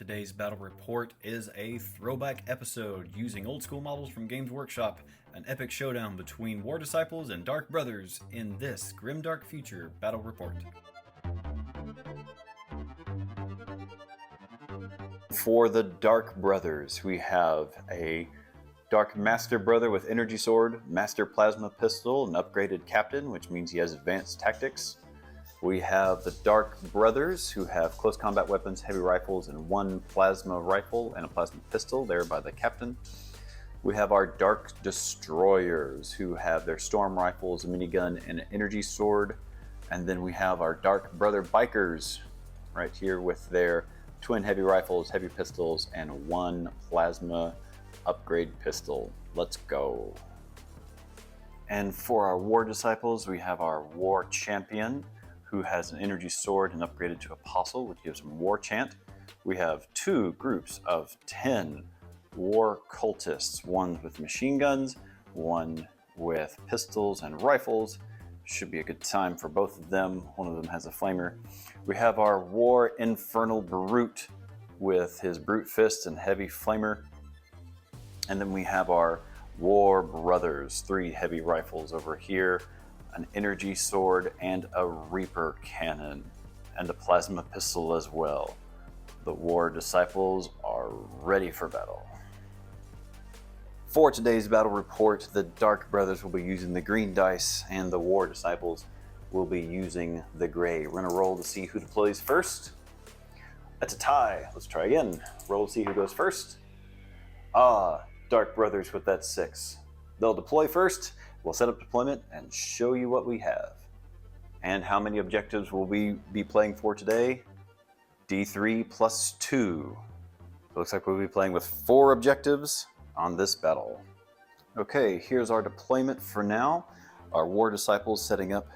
Today's battle report is a throwback episode using old school models from Games Workshop, an epic showdown between War Disciples and Dark Brothers in this Grimdark Future battle report. For the Dark Brothers, we have a Dark Master Brother with Energy Sword, Master Plasma Pistol, an upgraded Captain, which means he has advanced tactics. We have the Dark Brothers, who have close combat weapons, heavy rifles, and one plasma rifle and a plasma pistol, there by the Captain. We have our Dark Destroyers, who have their storm rifles, a minigun, and an energy sword. And then we have our Dark Brother Bikers, right here with their twin heavy rifles, heavy pistols, and one plasma upgrade pistol. Let's go. And for our War Disciples, we have our War Champion, who has an energy sword and upgraded to Apostle, which gives him War Chant. We have two groups of 10 War Cultists, one with machine guns, one with pistols and rifles. Should be a good time for both of them. One of them has a flamer. We have our War Infernal Brute with his Brute Fist and heavy flamer. And then we have our War Brothers, 3 heavy rifles over here, an energy sword, and a Reaper cannon, and a plasma pistol as well. The War Disciples are ready for battle. For today's battle report, the Dark Brothers will be using the green dice, and the War Disciples will be using the gray. We're going to roll to see who deploys first. That's a tie. Let's try again. Roll to see who goes first. Dark Brothers with that 6. They'll deploy first. We'll set up deployment and show you what we have. And how many objectives will we be playing for today? D3 plus 2. It looks like we'll be playing with 4 objectives on this battle. Okay, here's our deployment for now. Our War Disciples setting up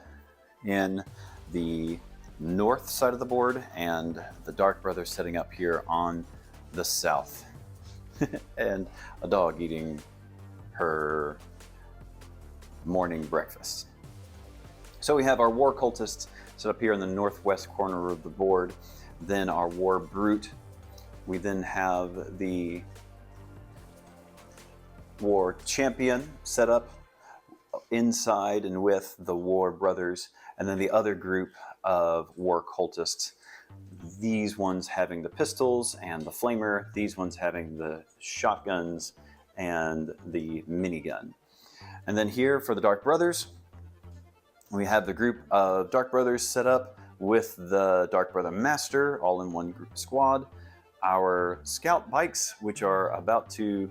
in the north side of the board, and the Dark Brothers setting up here on the south. And a dog eating her morning breakfast. So we have our War Cultists set up here in the northwest corner of the board, then our War Brute. We then have the War Champion set up inside and with the War Brothers, and then the other group of War Cultists, these ones having the pistols and the flamer, these ones having the shotguns and the minigun. And then here for the Dark Brothers, we have the group of Dark Brothers set up with the Dark Brother Master, all in one group squad. Our Scout bikes, which are about to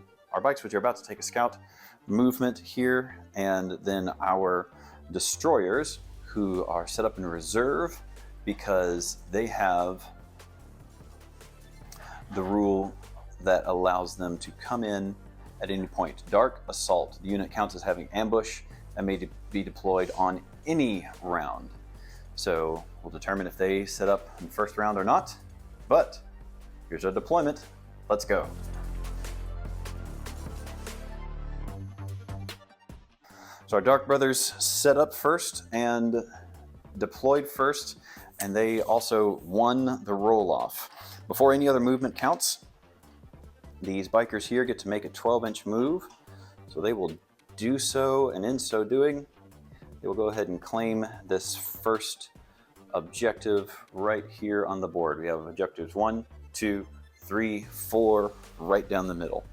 take a scout movement here, and then our Destroyers, who are set up in reserve because they have the rule that allows them to come in at any point. Dark Assault. The unit counts as having ambush and may be deployed on any round. So we'll determine if they set up in the first round or not. But here's our deployment. Let's go. So our Dark Brothers set up first and deployed first, and they also won the roll-off. Before any other movement counts, these bikers here get to make a 12-inch move, so they will do so, and in so doing, they will go ahead and claim this first objective right here on the board. We have objectives 1, 2, 3, 4, right down the middle.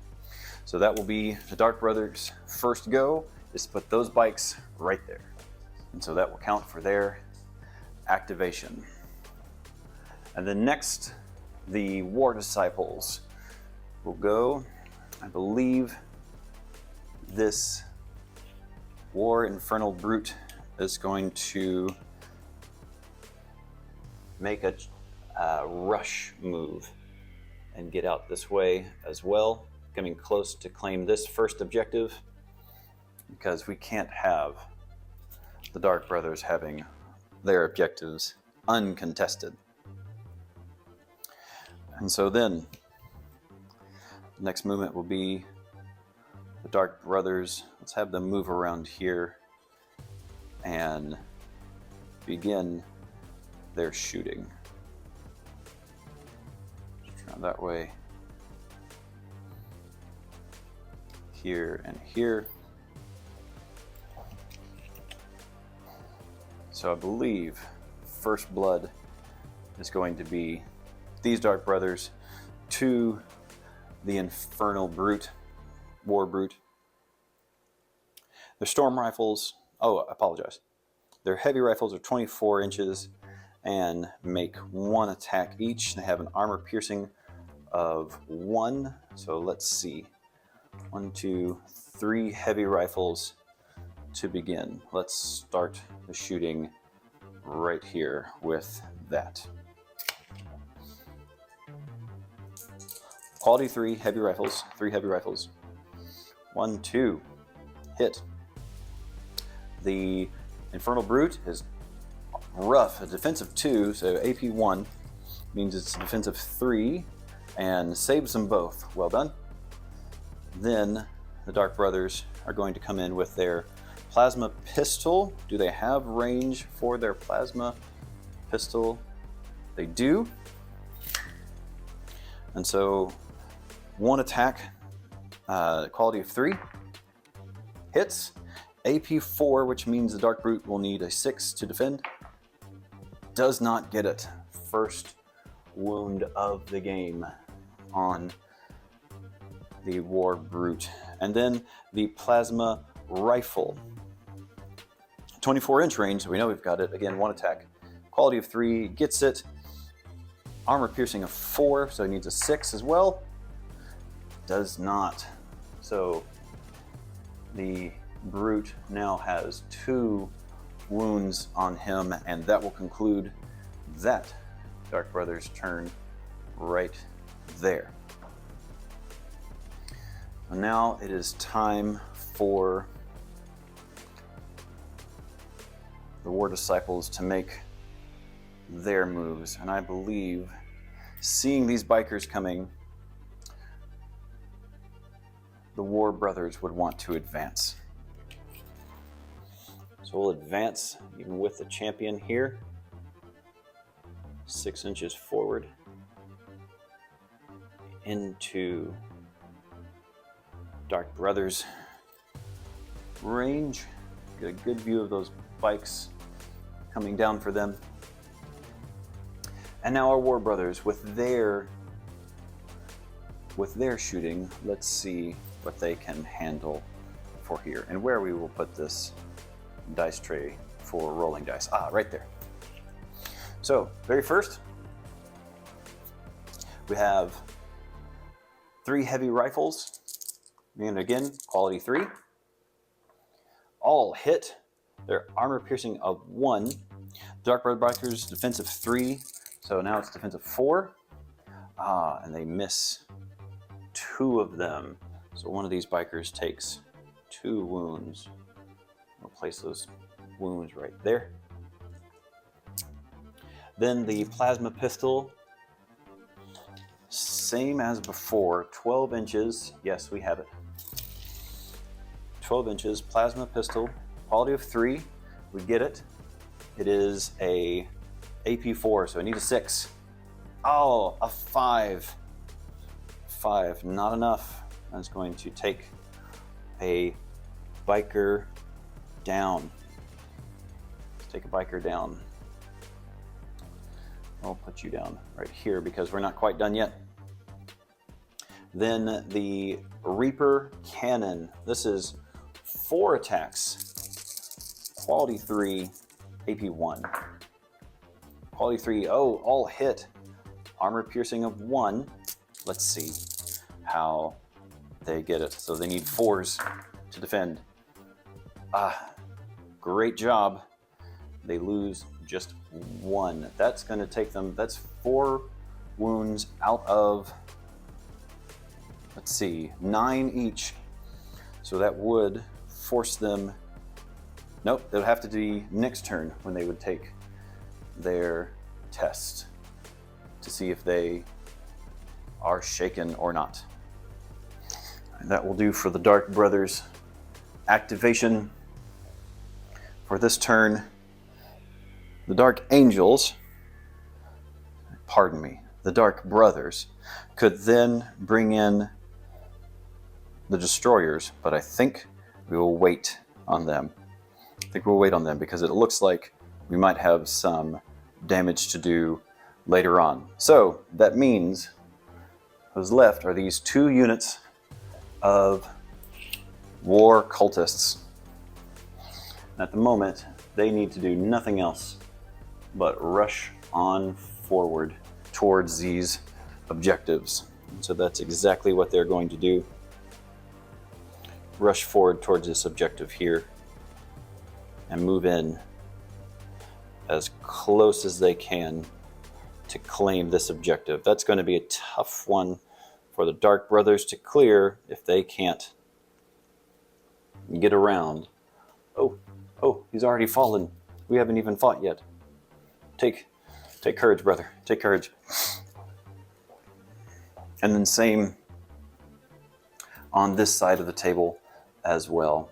So that will be the Dark Brothers' first go, is to put those bikes right there. And so that will count for their activation. And then next, the War Disciples will go. I believe this War Infernal Brute is going to make a rush move and get out this way as well, coming close to claim this first objective, because we can't have the Dark Brothers having their objectives uncontested. And so then the next movement will be the Dark Brothers. Let's have them move around here and begin their shooting. Just trying that way. Here and here. So I believe first blood is going to be these Dark Brothers to the Infernal Brute, War Brute. Their storm rifles, oh, I apologize. Their heavy rifles are 24 inches and make 1 attack each. They have an armor piercing of 1. So let's see. 1, 2, 3 heavy rifles to begin. Let's start the shooting right here with that. Quality 3 heavy rifles, 3 heavy rifles. 1, 2, hit. The Infernal Brute is rough, a defensive 2, so AP 1 means it's a defensive 3 and saves them both. Well done. Then the Dark Brothers are going to come in with their plasma pistol. Do they have range for their plasma pistol? They do. And so 1 attack, quality of 3, hits. AP 4, which means the Dark Brute will need a 6 to defend. Does not get it. First wound of the game on the War Brute. And then the plasma rifle. 24-inch range, so we know we've got it. Again, 1 attack. Quality of 3, gets it. Armor piercing of 4, so he needs a 6 as well. Does not. So the Brute now has 2 wounds on him, and that will conclude that Dark Brothers turn right there. And now it is time for the War Disciples to make their moves. And I believe, seeing these bikers coming, the War Brothers would want to advance. So we'll advance even with the champion here. 6 inches forward into Dark Brothers range. Get a good view of those bikes coming down for them. And now our War Brothers with their shooting. Let's see what they can handle for here and where we will put this dice tray for rolling dice. Right there. So, very first, we have 3 heavy rifles, and again, quality 3. All hit. Their armor piercing of 1. Dark Brother Bikers, defensive 3, so now it's defensive 4. And they miss 2 of them. So one of these bikers takes 2 wounds. We'll place those wounds right there. Then the plasma pistol, same as before, 12 inches. Yes, we have it. 12 inches, plasma pistol, quality of 3. We get it. It is a AP 4, so I need a 6. Oh, a 5. 5, not enough. That's going to take a biker down. Let's take a biker down. I'll put you down right here because we're not quite done yet. Then the Reaper Cannon. This is 4 attacks. Quality 3, AP 1. Quality 3, all hit. Armor piercing of 1. Let's see how they get it. So they need 4s to defend. Great job. They lose just 1. That's going to take them, that's 4 wounds out of, let's see, 9 each. So that would force them, nope, it'll have to be next turn when they would take their test to see if they are shaken or not. And that will do for the Dark Brothers activation for this turn. The Dark Angels, pardon me, the Dark Brothers could then bring in the destroyers, but I think we will wait on them. I think we'll wait on them because it looks like we might have some damage to do later on. So that means what's left are these 2 units of war cultists. At the moment, they need to do nothing else but rush on forward towards these objectives. So that's exactly what they're going to do. Rush forward towards this objective here and move in as close as they can to claim this objective. That's going to be a tough one for the Dark Brothers to clear if they can't get around. Oh, he's already fallen. We haven't even fought yet. Take courage, brother. Take courage. And then same on this side of the table as well.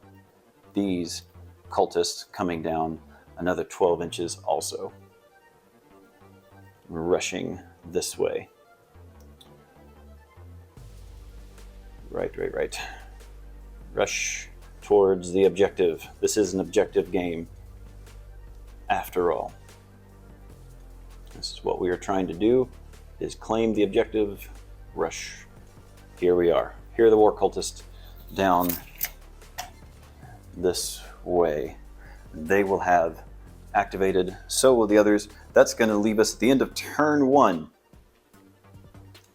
These cultists coming down another 12 inches also. Rushing this way. Right. Rush towards the objective. This is an objective game, after all. This is what we are trying to do, is claim the objective, rush. Here we are. Here are the war cultists down this way. They will have activated, so will the others. That's going to leave us at the end of turn 1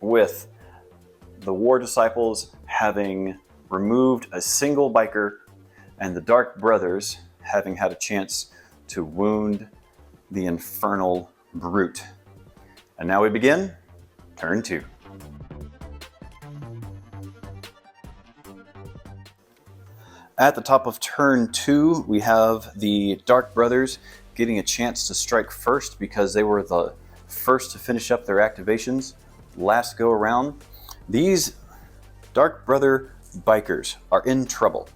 with the War Disciples having removed a single biker and the Dark Brothers having had a chance to wound the Infernal Brute. And now we begin turn 2. At the top of turn 2, we have the Dark Brothers getting a chance to strike first because they were the first to finish up their activations last go around. These Dark Brother bikers are in trouble.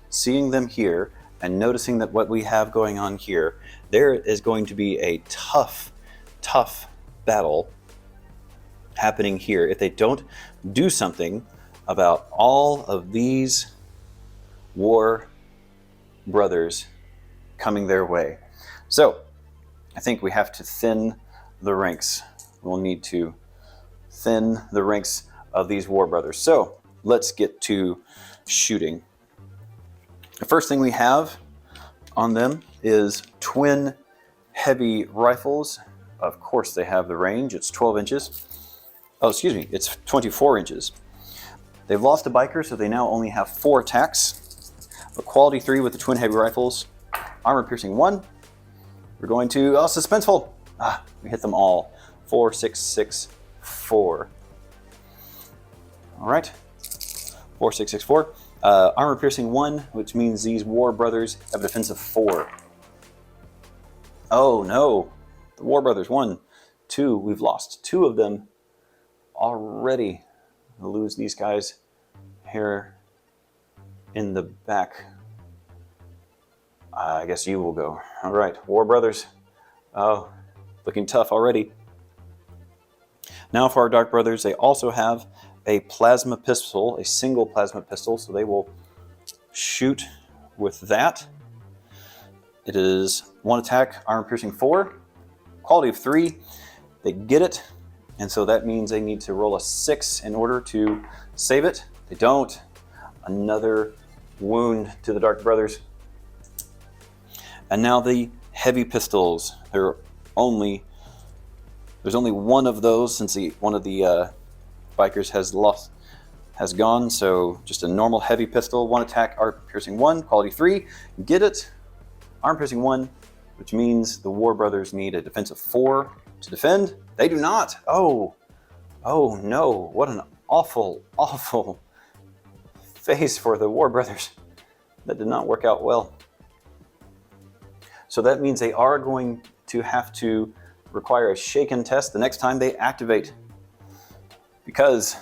Seeing them here and noticing that what we have going on here, there is going to be a tough battle happening here if they don't do something about all of these War Brothers coming their way. So I think we have to thin the ranks. We'll need to thin the ranks of these War Brothers. So let's get to shooting. The first thing we have on them is twin heavy rifles. Of course they have the range. It's 12 inches. Oh, excuse me. It's 24 inches. They've lost a biker, so they now only have 4 attacks. A quality 3 with the twin heavy rifles. Armor piercing 1. We're going to, suspenseful. We hit them all. 4, 6, 6, 4. All right. 4, 6, 6, 4. Armor piercing 1, which means these War Brothers have a defensive 4. Oh no. The War Brothers 1, 2. We've lost 2 of them already. We'll lose these guys here in the back. I guess you will go. All right, War Brothers. Oh, looking tough already. Now for our Dark Brothers, they also have a plasma pistol, a single plasma pistol, so they will shoot with that. It is 1 attack, armor piercing 4, quality of 3. They get it, and so that means they need to roll a 6 in order to save it. They don't. Another wound to the Dark Brothers. And now the heavy pistols. There's only one of those since one of the bikers has gone. So just a normal heavy pistol, 1 attack, armor piercing 1, quality 3. Get it. Armor piercing 1, which means the War Brothers need a defensive 4 to defend. They do not. Oh no! What an awful face for the War Brothers. That did not work out well. So that means they are going to have to require a shaken test the next time they activate. Because,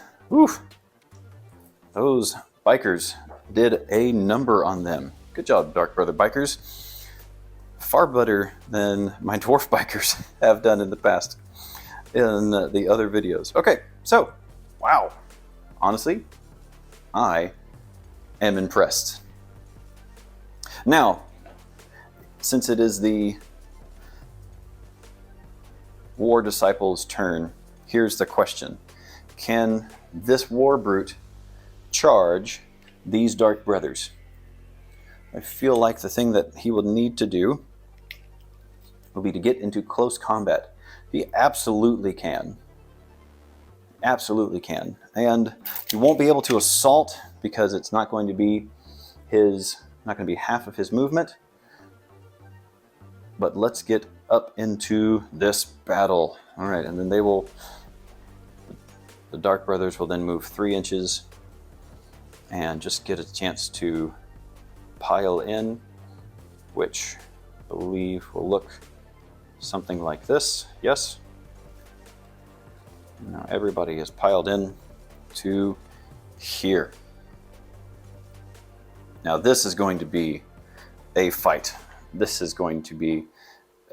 those bikers did a number on them. Good job, Dark Brother bikers. Far better than my dwarf bikers have done in the past. in the other videos. Okay, so, wow. Honestly, I am impressed. Now, since it is the War Disciple's turn, here's the question. Can this War Brute charge these Dark Brothers? I feel like the thing that he will need to do will be to get into close combat. He absolutely can. Absolutely can. And he won't be able to assault because it's not going to be half of his movement. But let's get up into this battle. All right, and then the Dark Brothers will then move 3 inches and just get a chance to pile in, which I believe will look something like this. Yes. Now everybody is piled in to here. Now this is going to be a fight. This is going to be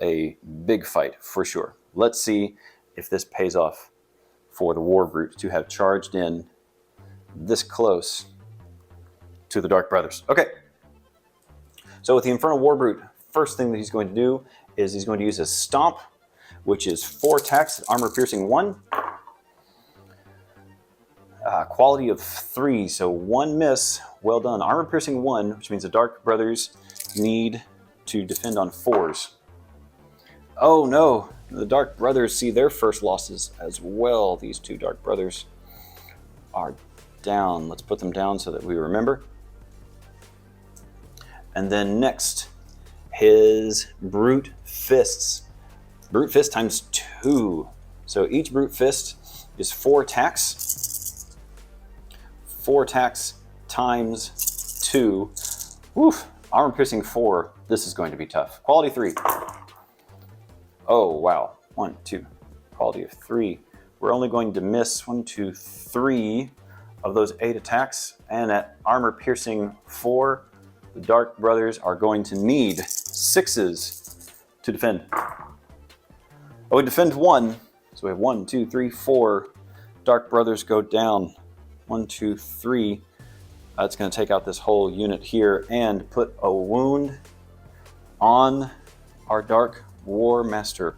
a big fight for sure. Let's see if this pays off for the War Brute to have charged in this close to the Dark Brothers. Okay. So with the Infernal War Brute, first thing that he's going to do is he's going to use his Stomp, which is 4 attacks, armor piercing 1. Quality of 3, so 1 miss. Well done. Armor piercing 1, which means the Dark Brothers need to defend on 4s. Oh no, the Dark Brothers see their first losses as well. These 2 Dark Brothers are down. Let's put them down so that we remember. And then next, his Brute Fists. Brute Fist times 2. So each Brute Fist is 4 attacks. 4 attacks times 2. Woof. Armor piercing 4. This is going to be tough. Quality 3. Oh, wow. 1, 2. Quality of 3. We're only going to miss 1, 2, 3 of those 8 attacks. And at armor piercing 4, the Dark Brothers are going to need 6s to defend. Oh, we defend 1. So we have 1, 2, 3, 4. Dark Brothers go down. 1, 2, 3. That's going to take out this whole unit here and put a wound on our Dark War Master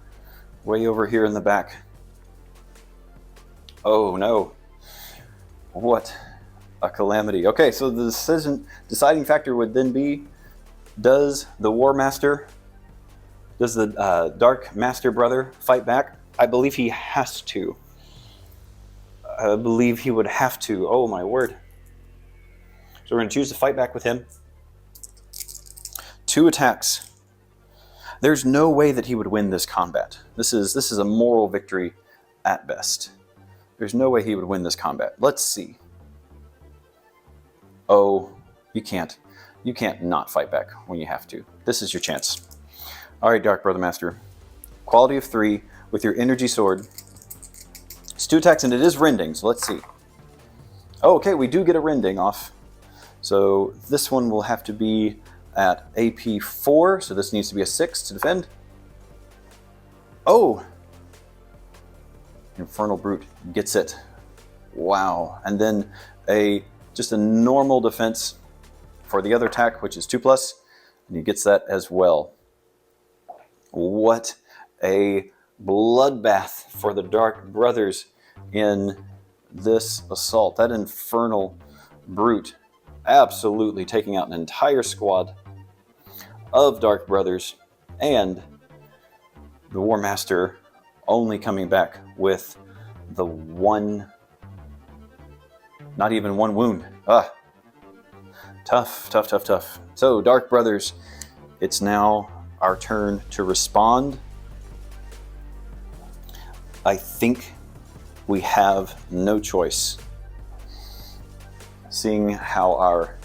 way over here in the back. Oh no. What a calamity. Okay, so the deciding factor would then be, does the Dark Master Brother fight back? I believe he has to. I believe he would have to. Oh my word. So we're going to choose to fight back with him. 2 attacks. There's no way that he would win this combat. This is a moral victory at best. There's no way he would win this combat. Let's see. Oh, you can't. You can't not fight back when you have to. This is your chance. All right, Dark Brother Master. Quality of 3 with your energy sword. It's 2 attacks and it is rending, so let's see. Oh, okay, we do get a rending off. So this one will have to be at AP 4, so this needs to be a 6 to defend. Oh! Infernal Brute gets it. Wow. And then just a normal defense for the other attack, which is 2+, and he gets that as well. What a bloodbath for the Dark Brothers in this assault. That Infernal Brute absolutely taking out an entire squad of Dark Brothers, and the War Master only coming back with the 1, not even 1 wound. Tough, tough, tough, tough. So Dark Brothers, it's now our turn to respond. I think we have no choice. Seeing how our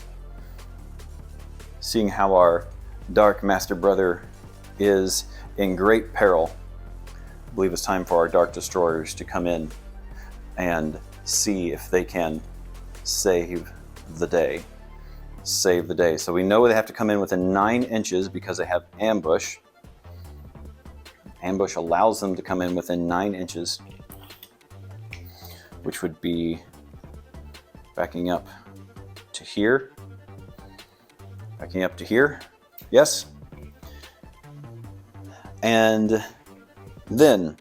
Dark Master Brother is in great peril, I believe it's time for our Dark Destroyers to come in and see if they can save the day. Save the day. So we know they have to come in within 9 inches because they have ambush. Ambush allows them to come in within 9 inches, which would be backing up to here. Backing up to here. Yes. And then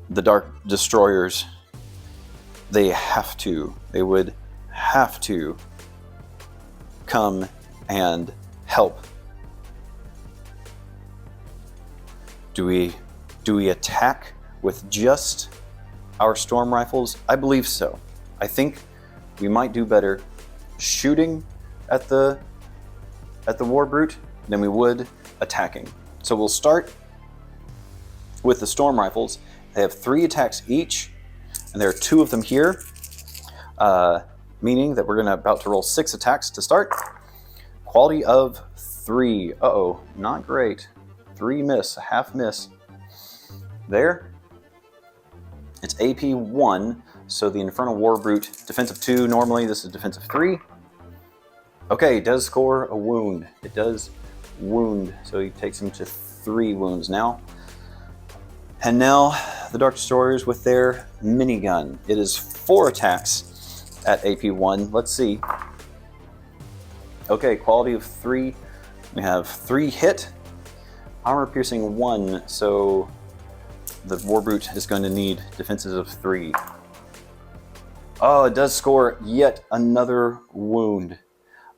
the Dark Destroyers, they would have to come and help. Do we attack with just our storm rifles? I believe so. I think we might do better shooting at the war brute than we would attacking. So we'll start with the storm rifles. They have 3 attacks each, and there are 2 of them here, meaning that we're about to roll 6 attacks to start. Quality of 3. Uh-oh, not great. 3 miss, a half miss. There. It's AP 1, so the Infernal War Brute, defensive 2 normally, this is defensive 3. Okay, it does score a wound. It does wound, so he takes him to 3 wounds now. And now the Dark Destroyers with their minigun. It is 4 attacks at AP 1. Let's see. Okay, quality of 3. We have 3 hit. Armor piercing 1, so the War Brute is going to need defenses of 3. Oh, it does score yet another wound.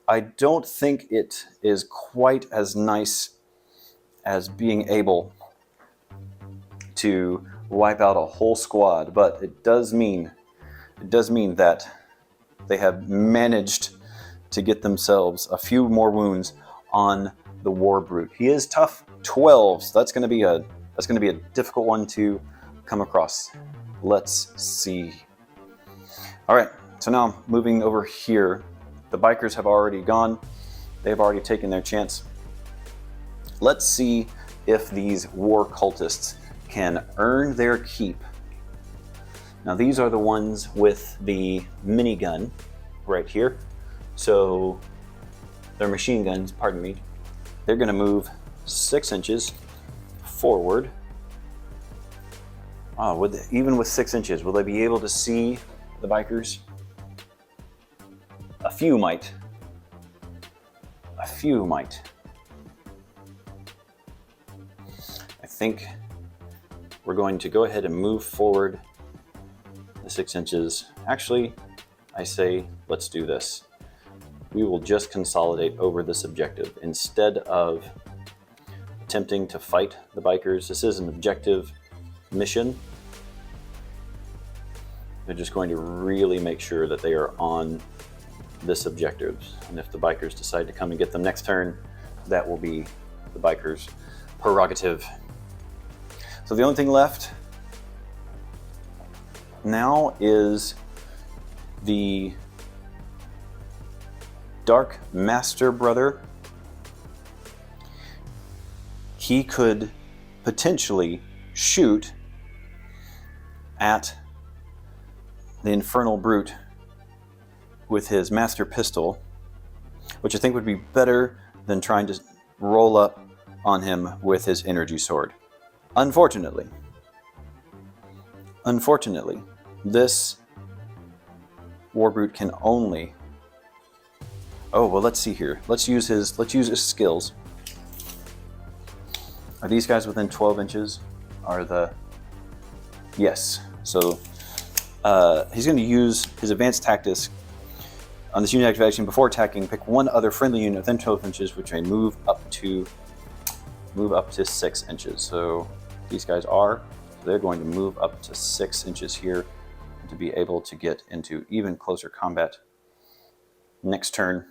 I don't think it is quite as nice as being able to wipe out a whole squad, but it does mean that they have managed to get themselves a few more wounds on the War Brute. He is tough 12, so that's going to be a difficult one to come across. Let's see. All right, so now moving over here. The bikers have already gone. They've already taken their chance. Let's see if these war cultists can earn their keep. Now these are the ones with the minigun right here. So they're machine guns, pardon me. They're going to move 6 inches forward. Oh, even with 6 inches, will they be able to see the bikers? A few might. A few might. I think we're going to go ahead and move forward the 6 inches. Actually, I say let's do this. We will just consolidate over this objective instead of attempting to fight the bikers. This is an objective mission. They're just going to really make sure that they are on this objective. And if the bikers decide to come and get them next turn, that will be the bikers' prerogative. So the only thing left now is the Dark Master Brother. He could potentially shoot at the Infernal Brute with his Master Pistol, which I think would be better than trying to roll up on him with his Energy Sword. Unfortunately, this War Brute can only... Oh, well, let's see here. Let's use his skills. Are these guys within 12 inches? Yes. So he's going to use his advanced tactics on this unit activation. Before attacking, pick one other friendly unit within 12 inches, which may move up to 6 inches. So these guys they're going to move up to 6 inches here to be able to get into even closer combat next turn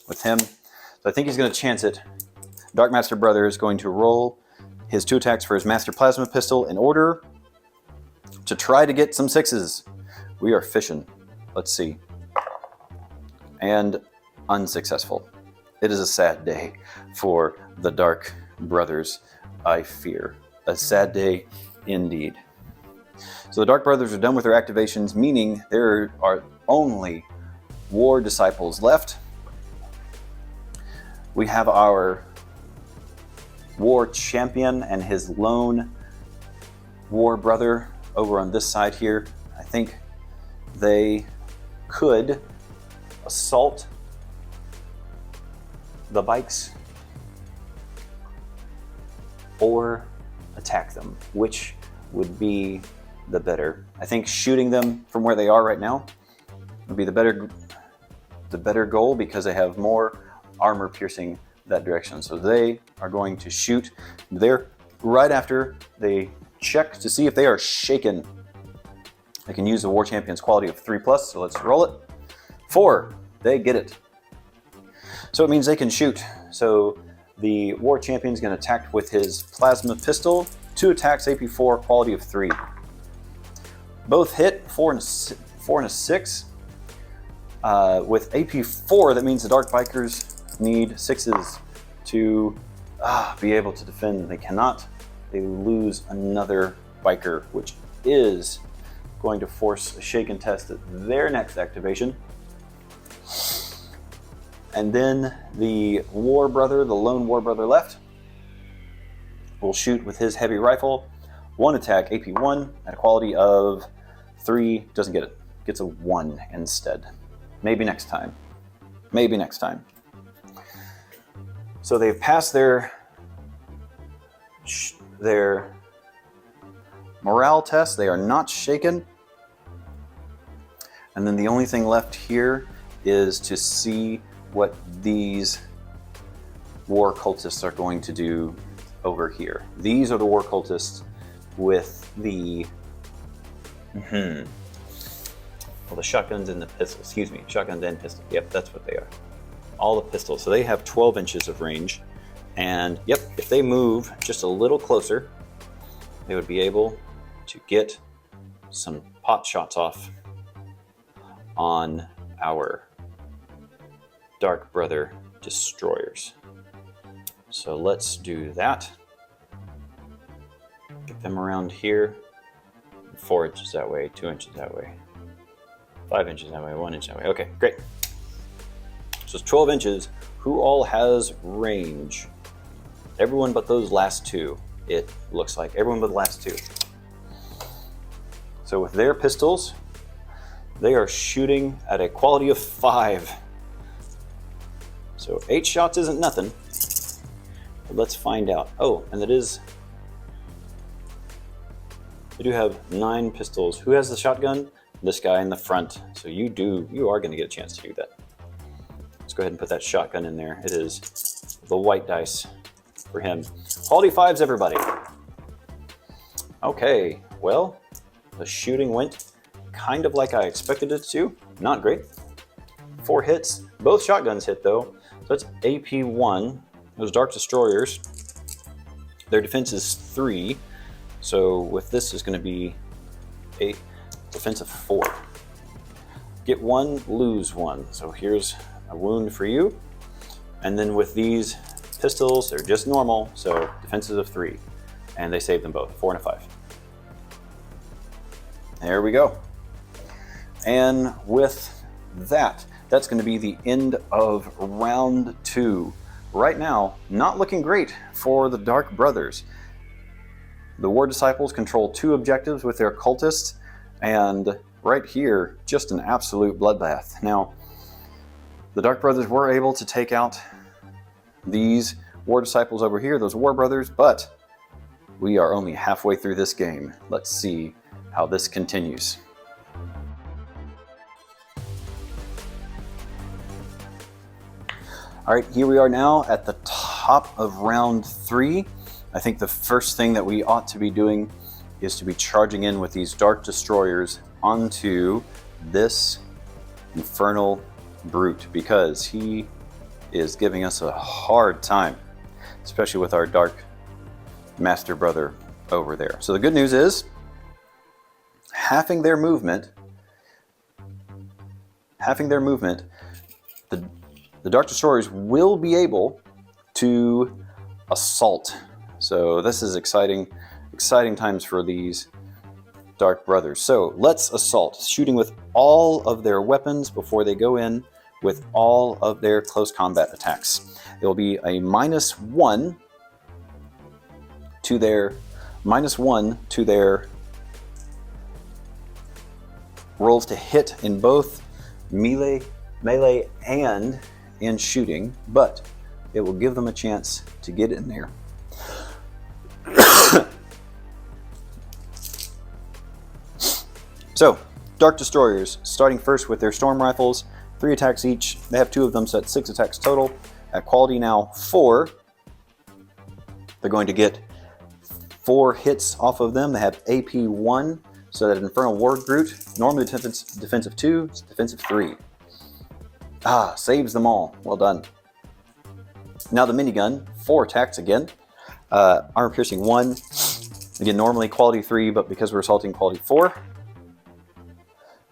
with him. So I think he's going to chance it. Dark Master Brother is going to roll his 2 attacks for his Master Plasma Pistol in order to try to get some 6s. We are fishing. Let's see. And unsuccessful. It is a sad day for the Dark Brothers, I fear. A sad day indeed. So the Dark Brothers are done with their activations, meaning there are only War Disciples left. We have our War Champion and his lone War Brother over on this side here, I think they could assault the bikes or attack them, which would be the better. I think shooting them from where they are right now would be the better goal, because they have more armor piercing that direction. So they are going to shoot there right after they check to see if they are shaken. I can use the War Champion's quality of 3+, so let's roll it. 4, they get it. So it means they can shoot. So the War Champion's going to attack with his plasma pistol. 2 attacks, AP4, quality of 3. Both hit, 4 and a 6. With AP4, that means the Dark Bikers need 6s to be able to defend. They cannot. They lose another biker, which is going to force a shaken test at their next activation. And then the War Brother, the lone War Brother left, will shoot with his heavy rifle. 1 attack, AP1, at a quality of 3, doesn't get it. Gets a 1 instead. Maybe next time. Maybe next time. So they've passed their morale test. They are not shaken. And then the only thing left here is to see what these war cultists are going to do over here. These are the war cultists with the well, the shotguns and the pistols. Excuse me, shotguns and pistols. Yep, that's what they are. All the pistols. So they have 12 inches of range. And yep, if they move just a little closer, they would be able to get some pot shots off on our Dark Brother destroyers. So let's do that. Get them around here. 4 inches that way, 2 inches that way, 5 inches that way, 1 inch that way. Okay, great. So it's 12 inches. Who all has range? Everyone but those last 2. It looks like everyone but the last 2. So with their pistols, they are shooting at a quality of 5. So 8 shots isn't nothing. But let's find out. Oh, and it is. They do have 9 pistols. Who has the shotgun? This guy in the front. So you are going to get a chance to do that. Let's go ahead and put that shotgun in there. It is the white dice for him. Quality 5s, everybody. Okay, well, the shooting went kind of like I expected it to. Not great. 4 hits. Both shotguns hit, though. So that's AP1. Those Dark Destroyers, their defense is 3. So with this is going to be a defense of 4. Get 1, lose 1. So here's a wound for you. And then with these pistols, they're just normal, so defenses of 3. And they save them both, 4 and a 5. There we go. And with that, that's going to be the end of round 2. Right now, not looking great for the Dark Brothers. The War Disciples control 2 objectives with their cultists, and right here, just an absolute bloodbath. Now, the Dark Brothers were able to take out these War Disciples over here, those War Brothers, but we are only halfway through this game. Let's see how this continues. All right, here we are now at the top of round 3. I think the first thing that we ought to be doing is to be charging in with these Dark Destroyers onto this Infernal Brute, because he is giving us a hard time, especially with our Dark Master Brother over there. So the good news is, halving their movement, the Dark Destroyers will be able to assault. So this is exciting times for these Dark Brothers. So let's assault, shooting with all of their weapons before they go in with all of their close combat attacks. It will be a -1 to their -1 to their rolls to hit in both melee and in shooting, but it will give them a chance to get in there. So, Dark Destroyers, starting first with their Storm Rifles, 3 attacks each. They have 2 of them, so that's 6 attacks total. At quality now 4, they're going to get 4 hits off of them. They have AP 1, so that Infernal War Brute, normally defensive 2, it's defensive 3. Ah, saves them all. Well done. Now the minigun, 4 attacks again. Armor piercing 1. Again, normally quality 3, but because we're assaulting quality 4.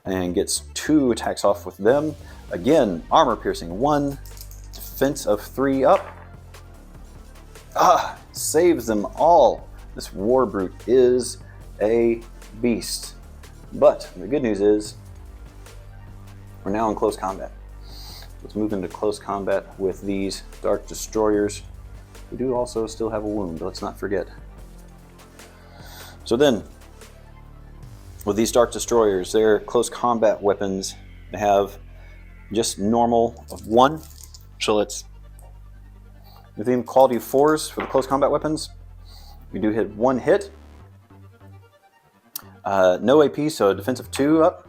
And gets 2 attacks off with them. Again, armor piercing 1. Defense of 3 up. Ah, saves them all. This War Brute is a beast. But the good news is, we're now in close combat. Let's move into close combat with these Dark Destroyers. We do also still have a wound, let's not forget. So then, with these Dark Destroyers, their close combat weapons, they have just normal of 1. So let's, within quality of 4s for the close combat weapons, we do hit 1 hit. No AP, so defensive 2 up.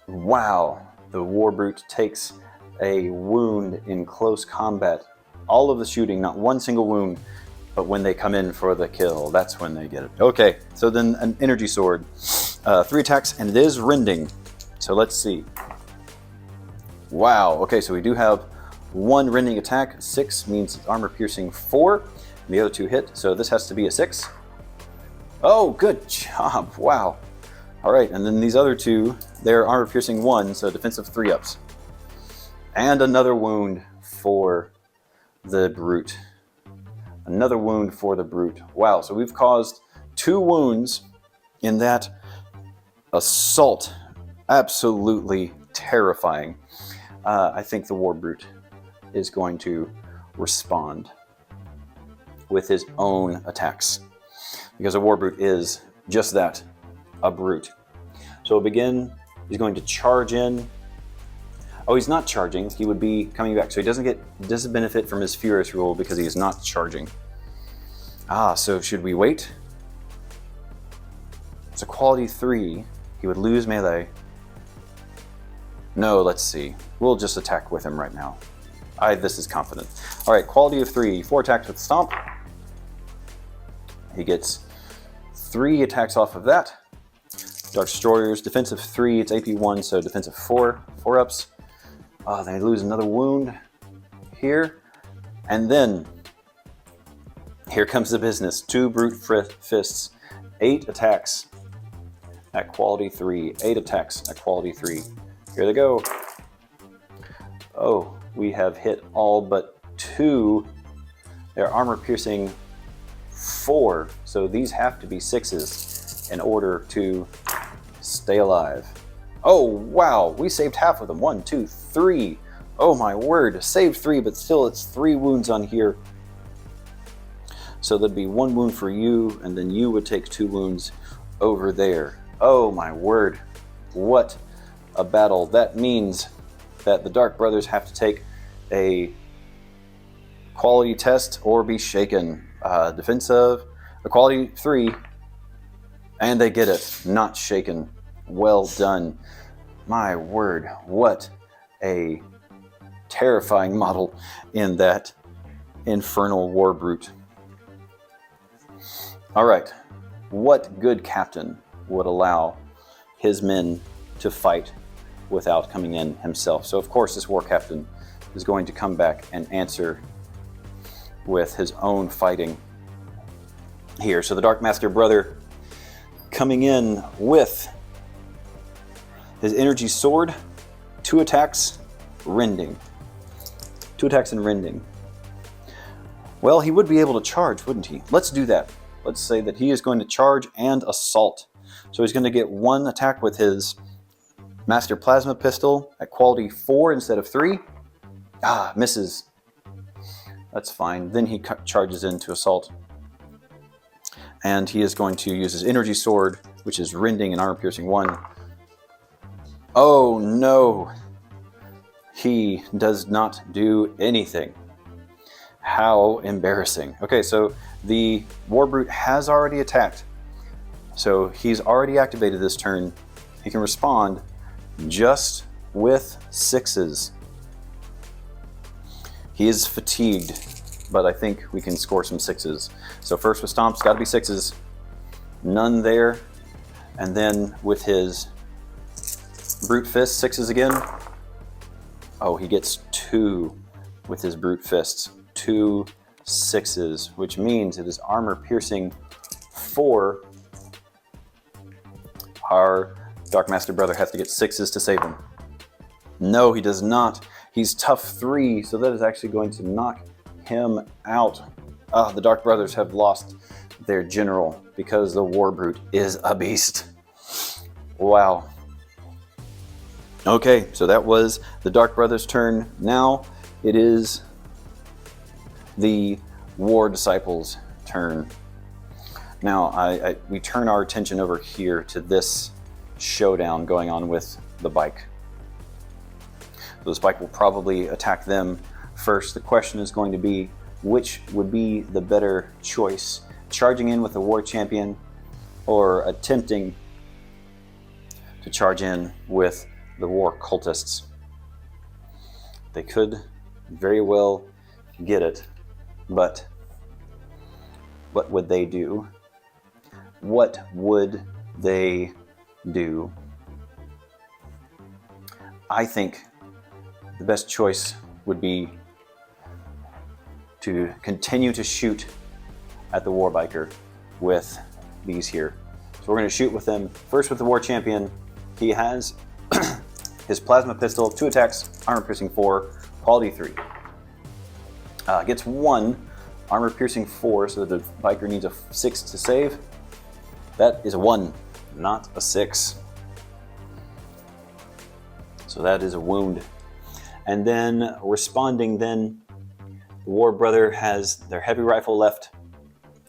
Wow, the War Brute takes a wound in close combat. All of the shooting, not one single wound, but when they come in for the kill, that's when they get it. Okay, so then an energy sword. 3 attacks, and it is rending. So let's see. Wow, okay, so we do have 1 rending attack. 6 means armor piercing 4. And the other 2 hit, so this has to be a 6. Oh, good job, wow. All right, and then these other 2, they're armor piercing 1, so defensive 3 ups. And another wound for the Brute. Another wound for the Brute. Wow, so we've caused 2 wounds in that assault. Absolutely terrifying. I think the War Brute is going to respond with his own attacks, because a War Brute is just that, a brute. So begin, he's going to charge in. Oh, he's not charging, he would be coming back. So he doesn't benefit from his Furious rule because he is not charging. Ah, so should we wait? It's a quality 3, he would lose melee. No, let's see. We'll just attack with him right now. This is confident. All right, quality of 3, 4 attacks with Stomp. He gets 3 attacks off of that. Dark Destroyers, defensive 3, it's AP 1, so defensive 4, 4 ups. They lose another wound here. And then, here comes the business. 2 Brute Fists, 8 attacks at quality 3, 8 attacks at quality 3. Here they go. Oh, we have hit all but 2. They're armor piercing 4, so these have to be 6s in order to stay alive. Oh, wow, we saved half of them. 1, 2, 3. Oh my word, saved 3, but still it's 3 wounds on here. So there'd be 1 wound for you, and then you would take 2 wounds over there. Oh my word, what a battle. That means that the Dark Brothers have to take a quality test or be shaken. Defensive, a quality 3, and they get it, not shaken. Well done. My word, what a terrifying model in that Infernal War Brute. All right, what good captain would allow his men to fight without coming in himself? So of course this war captain is going to come back and answer with his own fighting here. So the Dark Master Brother coming in with his energy sword, 2 attacks, rending. 2 attacks and rending. Well, he would be able to charge, wouldn't he? Let's do that. Let's say that he is going to charge and assault. So he's going to get 1 attack with his Master Plasma Pistol at quality 4 instead of 3. Ah, misses. That's fine. Then he charges into assault. And he is going to use his energy sword, which is rending and armor-piercing 1. Oh no! He does not do anything. How embarrassing. Okay, so the War Brute has already attacked. So he's already activated this turn. He can respond just with 6s. He is fatigued, but I think we can score some 6s. So first with Stomps, got to be 6s. None there. And then with his Brute Fist, 6s again. Oh, he gets 2 with his Brute Fists. 2 6s, which means it is armor piercing 4. Our Dark Master brother has to get 6s to save him. No, he does not. He's tough 3, so that is actually going to knock him out. The Dark Brothers have lost their general because the War Brute is a beast. Wow. Okay, so that was the Dark Brothers' turn. Now it is the War Disciples' turn. Now we turn our attention over here to this showdown going on with the bike. So this bike will probably attack them first. The question is going to be, which would be the better choice? Charging in with the War Champion or attempting to charge in with the War Cultists? They could very well get it, but what would they do? What would they do? I think the best choice would be to continue to shoot at the War Biker with these here. So we're going to shoot with them first with the War Champion. He has his plasma pistol, 2 attacks, armor piercing 4, quality 3. Gets 1 armor piercing 4, so the biker needs a 6 to save. That is a 1, not a 6. So that is a wound. And then responding, then the War Brother has their heavy rifle left.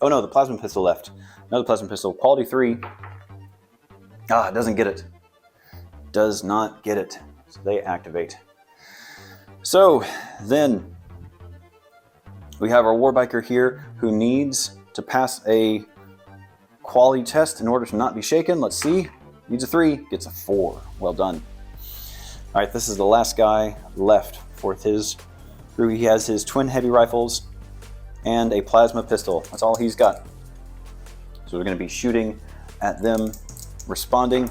Oh no, the plasma pistol left. Another plasma pistol, quality 3. Doesn't get it. Does not get it. So they activate. So then we have our War Biker here who needs to pass a quality test in order to not be shaken. Let's see. Needs a 3, gets a 4. Well done. All right, this is the last guy left for his crew. He has his twin heavy rifles and a plasma pistol. That's all he's got. So we're going to be shooting at them, responding.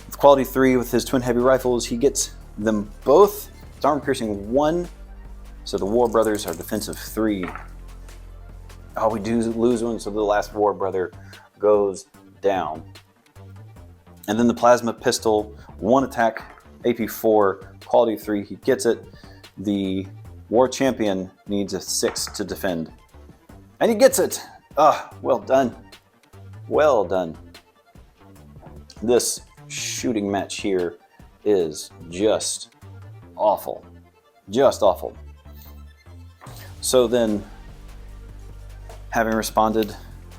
With quality 3 with his twin heavy rifles, he gets them both. It's armor piercing 1. So the War Brothers are defensive 3. Oh, we do lose one, so the last War Brother goes down. And then the plasma pistol, 1 attack, AP 4, quality 3, he gets it. The War Champion needs a 6 to defend. And he gets it! Well done. Well done. This shooting match here is just awful. Just awful. So then, having responded,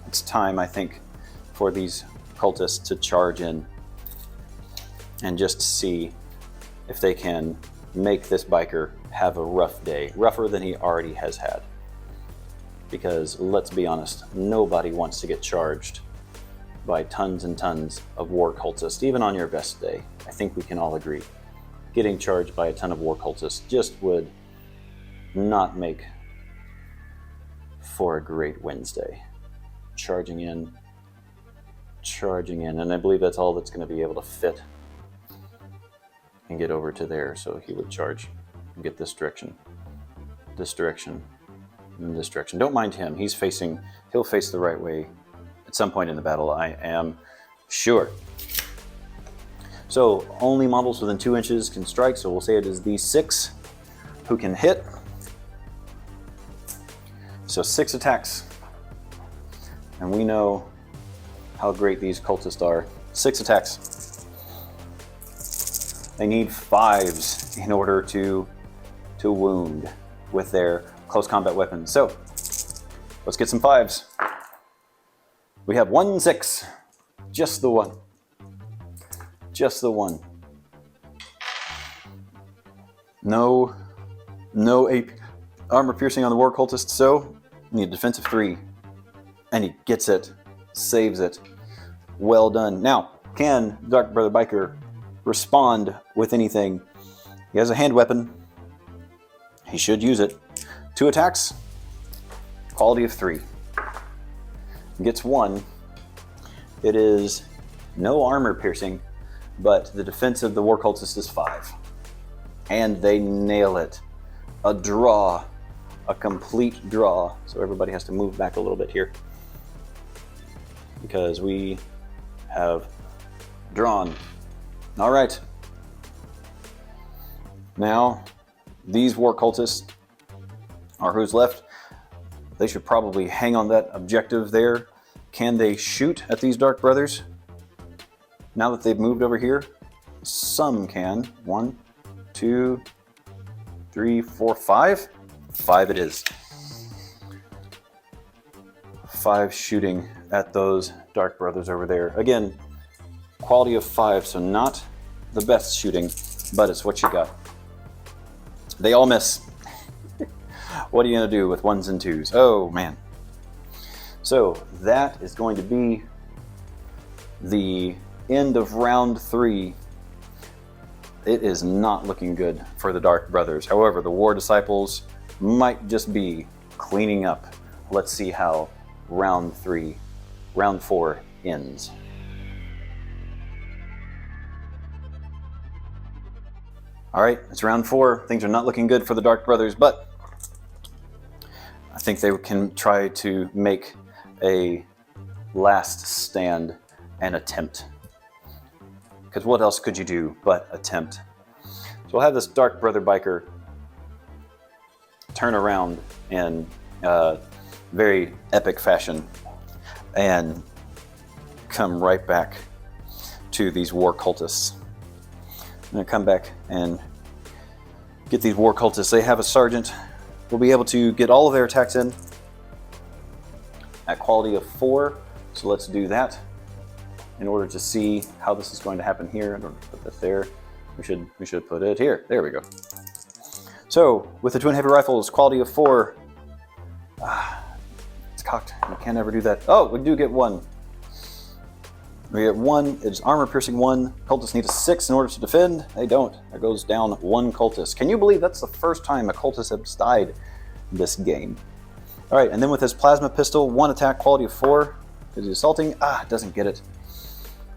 it's time, I think, for these cultists to charge in and just see if they can make this biker have a rough day, rougher than he already has had. Because let's be honest, nobody wants to get charged by tons and tons of war cultists, even on your best day. I think we can all agree. Getting charged by a ton of war cultists just would not make for a great Wednesday. Charging in, and I believe that's all that's going to be able to fit and get over to there. So he would charge and get this direction, and this direction. Don't mind him. He'll face the right way at some point in the battle, I am sure. So only models within 2 inches can strike, so we'll say it is these 6 who can hit. So 6 attacks. And we know how great these cultists are. 6 attacks. They need 5s in order to wound with their close combat weapons. So let's get some 5s. We have 1-6. Just the one. Just the one. No AP armor piercing on the War Cultist, so we need a defensive 3. And he gets it. Saves it. Well done. Now, can Dark Brother Biker respond with anything? He has a hand weapon. He should use it. 2 attacks. Quality of 3. Gets 1. It is no armor piercing, but the defense of the War Cultist is 5. And they nail it. A draw. A complete draw. So everybody has to move back a little bit here, because we have drawn. All right. Now, these War Cultists are who's left. They should probably hang on that objective there. Can they shoot at these Dark Brothers? Now that they've moved over here, some can. 1, 2, 3, 4, 5. 5 it is. 5 shooting at those Dark Brothers over there. Again, quality of 5, so not the best shooting, but it's what you got. They all miss. What are you going to do with 1s and 2s? Oh, man. So that is going to be the end of round 3. It is not looking good for the Dark Brothers. However, the War Disciples might just be cleaning up. Let's see how round 4 ends. All right, it's round 4. Things are not looking good for the Dark Brothers, but I think they can try to make a last stand and attempt. Because what else could you do but attempt? So we'll have this Dark Brother Biker turn around in very epic fashion and come right back to these War Cultists. I'm going to come back and get these War Cultists. They have a sergeant. We'll be able to get all of their attacks in at quality of 4. So let's do that in order to see how this is going to happen here. I'm going to put that there. We should put it here. There we go. So with the twin heavy rifles, quality of 4. It's cocked. We can't ever do that. Oh, we do get 1. We get 1. It's armor piercing 1. Cultists need a 6 in order to defend. They don't. There goes down 1 cultist. Can you believe that's the first time a cultist has died in this game? All right, and then with his plasma pistol, 1 attack, quality of 4. Is he assaulting? It doesn't get it.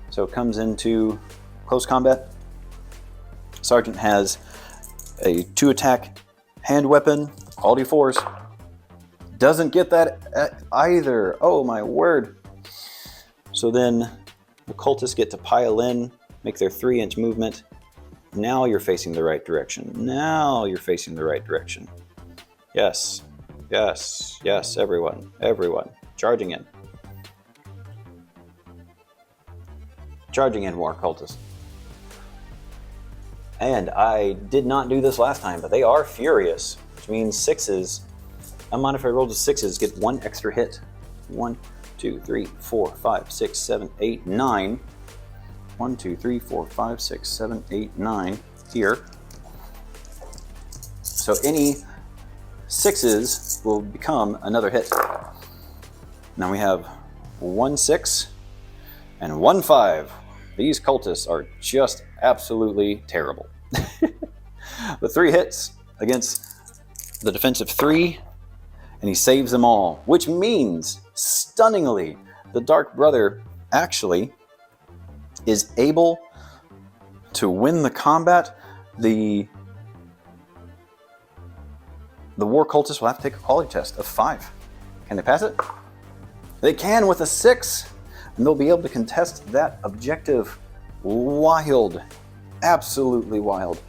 So it comes into close combat. Sergeant has a 2 attack hand weapon, quality 4s. Doesn't get that either. Oh my word. So then the cultists get to pile in, make their 3-inch movement. Now you're facing the right direction. Now you're facing the right direction. Yes, yes, yes, everyone, everyone. Charging in. Charging in, War Cultists. And I did not do this last time, but they are furious, which means 6s. I mind if I roll the 6s, get 1 extra hit. 1, 2, 3, 4, 5, 6, 7, 8, 9. 1, 2, 3, 4, 5, 6, 7, 8, 9 here. So any 6s will become another hit. Now we have 1 6 and 1 5. These cultists are just absolutely terrible. The 3 hits against the defensive 3, and he saves them all, which means, stunningly, the Dark Brother actually is able to win the combat. The War Cultists will have to take a quality test of 5. Can they pass it? They can with a 6, and they'll be able to contest that objective. Wild. Absolutely wild.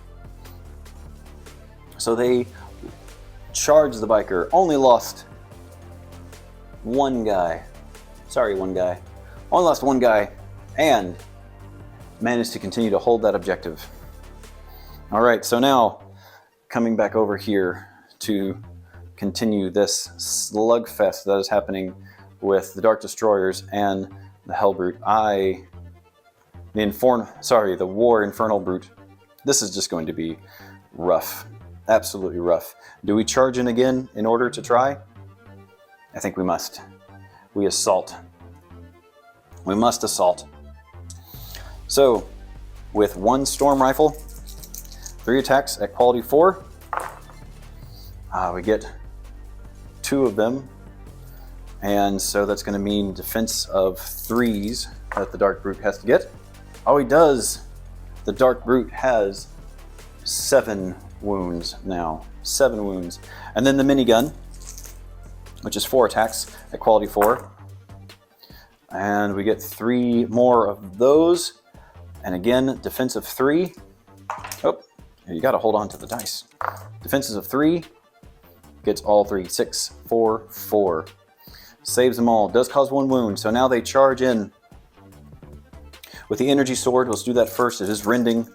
So they charged the biker, only lost 1 guy. Sorry, 1 guy. Only lost 1 guy, and managed to continue to hold that objective. All right, so now coming back over here to continue this slugfest that is happening with the Dark Destroyers and the Hellbrute. The War Infernal Brute. This is just going to be rough. Absolutely rough. Do we charge in again in order to try? I think we must. We assault. We must assault. So, with one Storm Rifle, 3 attacks at quality 4, we get 2 of them. And so that's going to mean defense of 3s that the Dark Brute has to get. Oh, he does! The Dark Brute has 7 wounds now. 7 wounds. And then the minigun, which is 4 attacks at quality 4. And we get 3 more of those. And again, defense of 3. Oh, you got to hold on to the dice. Defenses of 3. Gets all 3. 6, 4, 4. Saves them all. Does cause 1 wound. So now they charge in. With the energy sword, let's do that first. It is rending.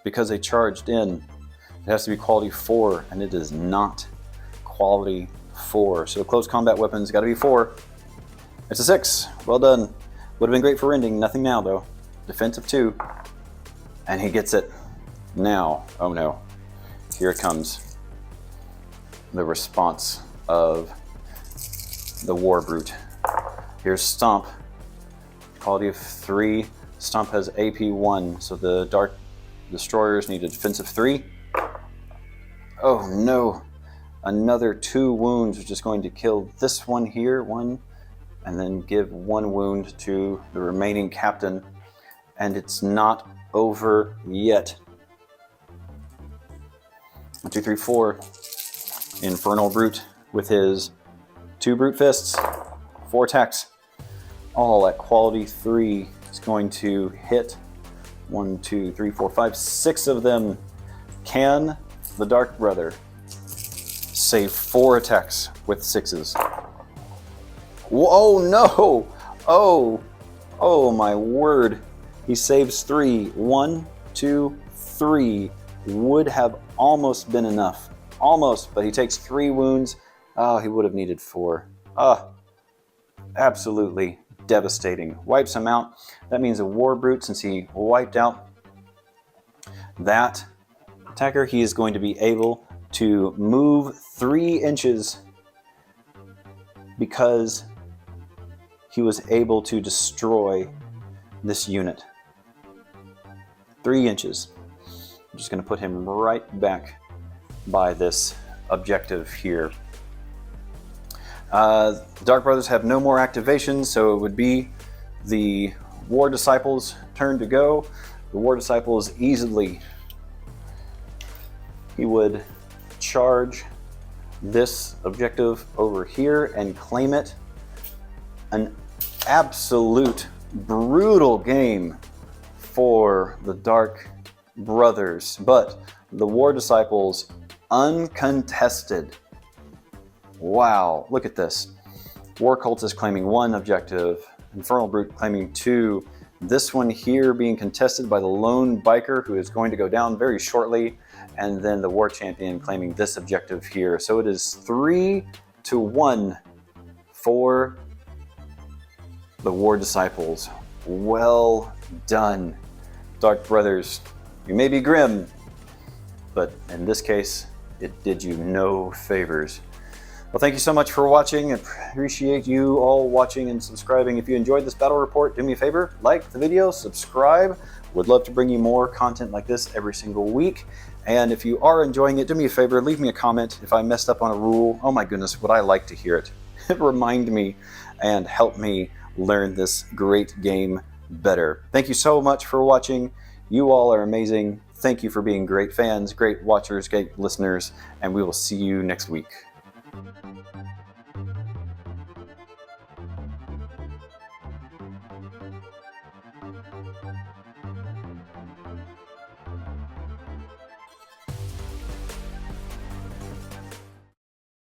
Because they charged in, it has to be quality 4, and it is not quality 4. So close combat weapons got to be 4. It's a 6. Well done. Would have been great for rending. Nothing now, though. Defense of 2. And he gets it now. Oh no. Here it comes. The response of the War Brute. Here's Stomp. Quality of 3. Stomp has AP 1, so the Dark Destroyers need a defense of 3. Oh no. Another 2 wounds, which is going to kill this one here. 1. And then give 1 wound to the remaining captain. And it's not over yet. 1, 2, 3, 4. Infernal Brute with his 2 Brute Fists. 4 attacks. All at quality 3. It's going to hit 1, 2, 3, 4, 5, 6 of them. Can the Dark Brother save 4 attacks with 6s? Oh no! Oh my word. He saves 3. 1, 2, 3. Would have almost been enough. Almost, but he takes 3 wounds. Oh, he would have needed 4. Absolutely devastating. Wipes him out. That means a War Brute, since he wiped out that attacker, he is going to be able to move 3 inches because he was able to destroy this unit. 3 inches. I'm just going to put him right back by this objective here. The Dark Brothers have no more activations, so it would be the War Disciples' turn to go. The War Disciples easily, he would charge this objective over here and claim it. An absolute brutal game for the Dark Brothers, but the War Disciples uncontested. Wow, look at this. War Cultist claiming 1 objective, Infernal Brute claiming 2. This one here being contested by the Lone Biker, who is going to go down very shortly, and then the War Champion claiming this objective here. So it is 3-1 for the War Disciples. Well done, Dark Brothers. You may be grim, but in this case, it did you no favors. Well, thank you so much for watching. I appreciate you all watching and subscribing. If you enjoyed this battle report, do me a favor, like the video, subscribe. Would love to bring you more content like this every single week. And if you are enjoying it, do me a favor, leave me a comment. If I messed up on a rule, oh my goodness, would I like to hear it. Remind me and help me learn this great game better. Thank you so much for watching. You all are amazing. Thank you for being great fans, great watchers, great listeners, and we will see you next week.